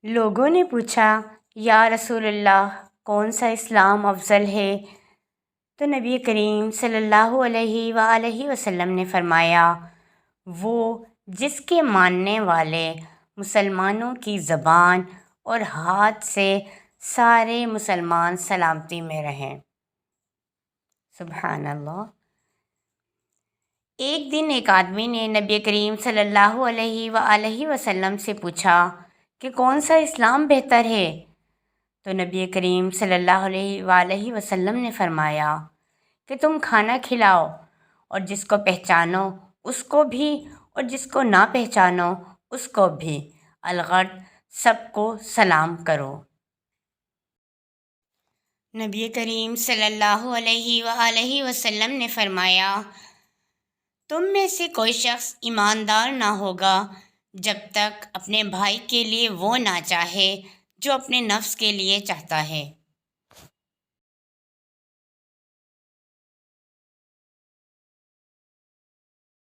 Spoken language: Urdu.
لوگوں نے پوچھا، یا رسول اللہ، کون سا اسلام افضل ہے؟ تو نبی کریم صلی اللہ علیہ وآلہ وسلم نے فرمایا، وہ جس کے ماننے والے مسلمانوں کی زبان اور ہاتھ سے سارے مسلمان سلامتی میں رہیں۔ سبحان اللہ۔ ایک دن ایک آدمی نے نبی کریم صلی اللہ علیہ وآلہ وسلم سے پوچھا کہ کون سا اسلام بہتر ہے؟ تو نبی کریم صلی اللہ علیہ وآلہ وسلم نے فرمایا کہ تم کھانا کھلاؤ، اور جس کو پہچانو اس کو بھی، اور جس کو نہ پہچانو اس کو بھی، الغرض سب کو سلام کرو۔ نبی کریم صلی اللہ علیہ وآلہ وسلم نے فرمایا، تم میں سے کوئی شخص ایماندار نہ ہوگا جب تک اپنے بھائی کے لیے وہ نہ چاہے جو اپنے نفس کے لیے چاہتا ہے۔